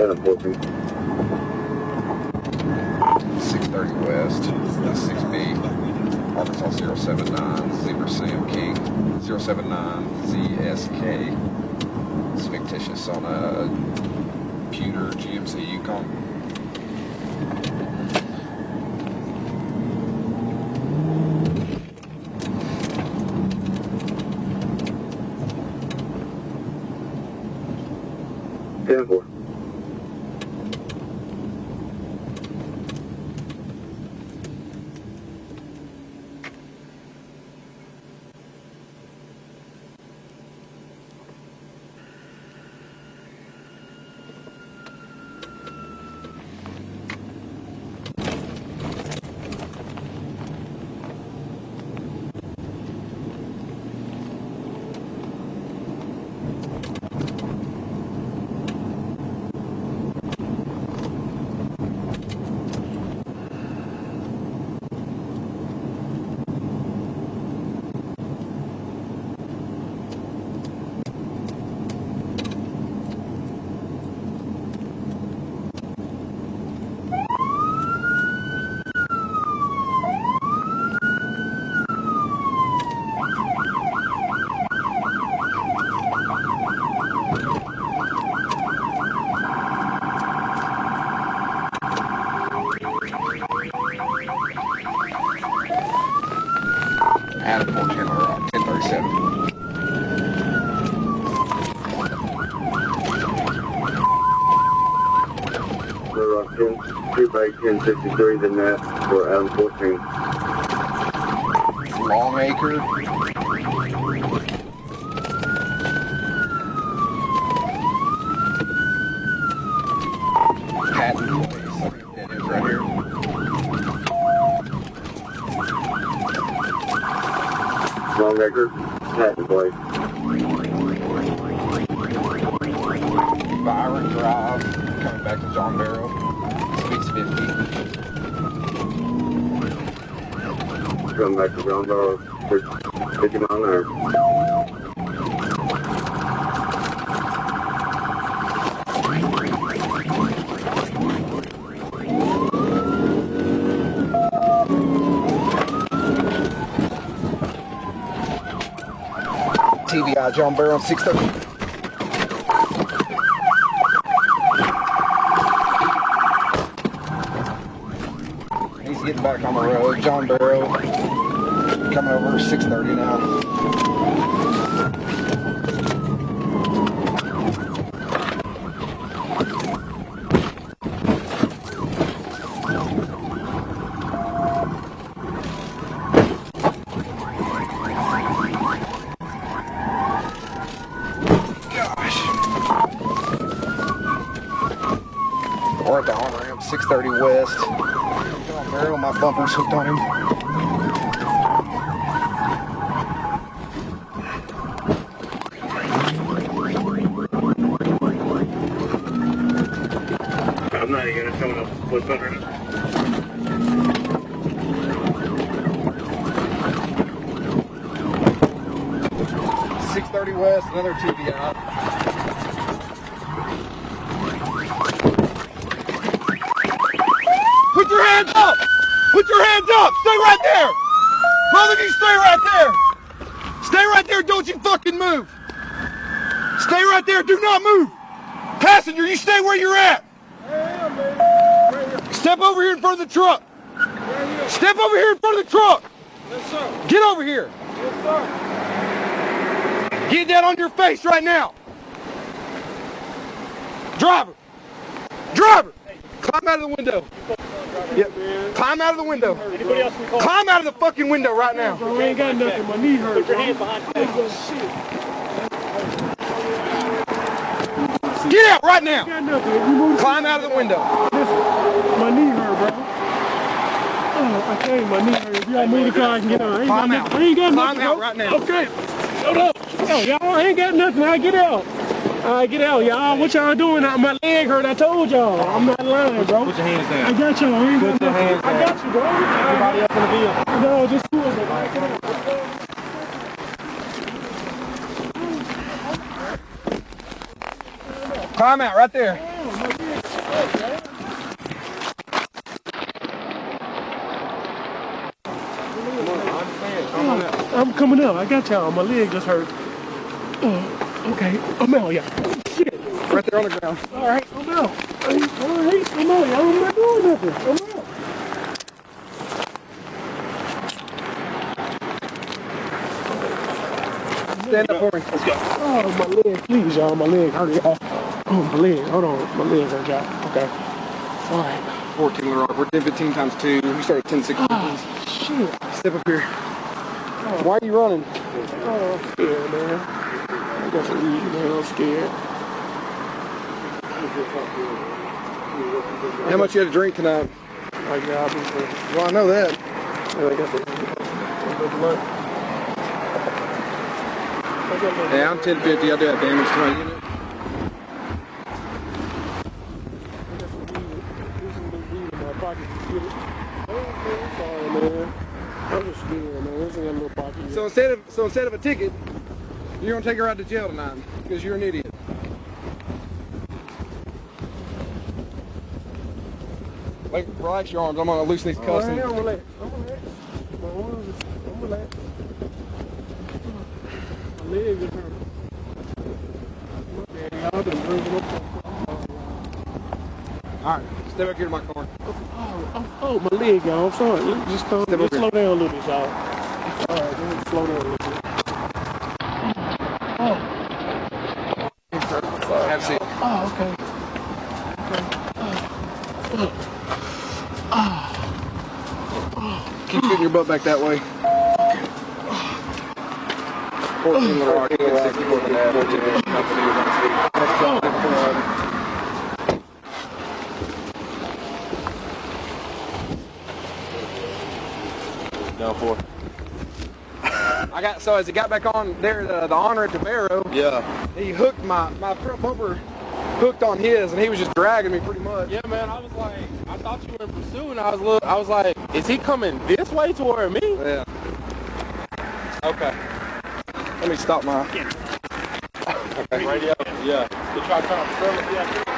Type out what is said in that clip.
14. 630 West, 6B, Arkansas 079, Zebra Sam King, 079 ZSK. It's fictitious on a pewter GMC Yukon. Ten-4. Adam 1037. We're on 2 by 1063, then that for Adam 14. Longacre. Patent place. That is right here. Longacre, patent place. Byron Drive, coming back to John Barrow. Speeds 50. Coming back to John Barrow, 50 mile an hour. TVI John Barrow 630. He's getting back on the road. John Barrow coming over 630 now. We're at the on-ramp, 630 West. John Barrow, my bumper's hooked on him. I'm not even coming up with butter. West, another TVI. Put your hands up! Put your hands up! Stay right there! Both of you stay right there! Stay right there, don't you fucking move! Stay right there, do not move! Passenger, you stay where you're at! Step over here in front of the truck! Step over here in front of the truck! Yes, sir. Get over here! Yes, sir. Get down on your face right now! Driver! Driver! Climb out of the window! Yep. Climb out of the window! Anybody else can call? Climb out of the fucking window right now! Bro, I ain't got nothing. My knee hurts. Put your hands behind your back. Get out right now! Got nothing. Climb out of the window! My knee hurt, bro. Oh, I tell you, my knee hurt. If y'all move the car, I can get on. Climb out. I ain't got Climb nothing. out Bro. right now. Okay. Hold up. Yo, y'all ain't got nothing. I get out. Get out, y'all. What y'all doing? My leg hurt. I told y'all. I'm not lying, bro. Put your hands down. I got y'all. I ain't got Put your nothing. hands down. I got you, bro. Everybody up in the vehicle. No, just do it. Climb out right there! Oh, my leg I'm coming up. I got y'all. My leg just hurt. Okay. I'm out, y'all. Shit. Right there on the ground. All right. I'm out. All right. I'm out, y'all. I'm not doing nothing. I'm out. Stand up for me. Let's go. Oh, my leg. Please, y'all. My leg hurt, y'all. Oh, my leg. Hold on. My leg hurt, y'all. Okay. All right. 14 Little Rock. We're 10-15 times 2. We started 10-16. Oh, shit. Step up here. Why are you running? Oh, I'm scared, man. I got to leave, man. I'm scared. How much you had to drink tonight? I got it. Well, I know that. I got the blood. Yeah, I'm 10-50. I do have damage to my unit. So instead of a ticket, you're gonna take her out to jail tonight because you're an idiot. Like, relax your arms. I'm gonna loosen these cuffs. I'm relaxed. I'm relaxed. My leg is hurt. Y'all done bring it up. Alright, step back here to my car. Oh, my leg, y'all. I'm sorry. Just slow down a little bit, y'all. Alright, just slow down a little bit. Oh. Have a seat. Oh, okay. Keep shooting your butt back that way. 14 Little Rock, 64 and a half. Down 4. So as he got back on there, the honor at the barrow, Yeah. he hooked my front bumper hooked on his, and he was just dragging me pretty much. Yeah, man. I was like, I thought you were in pursuit, and I was like, is he coming this way toward me? Yeah. Okay. Let me stop my. Okay. Radio. Yeah. You try to turn off the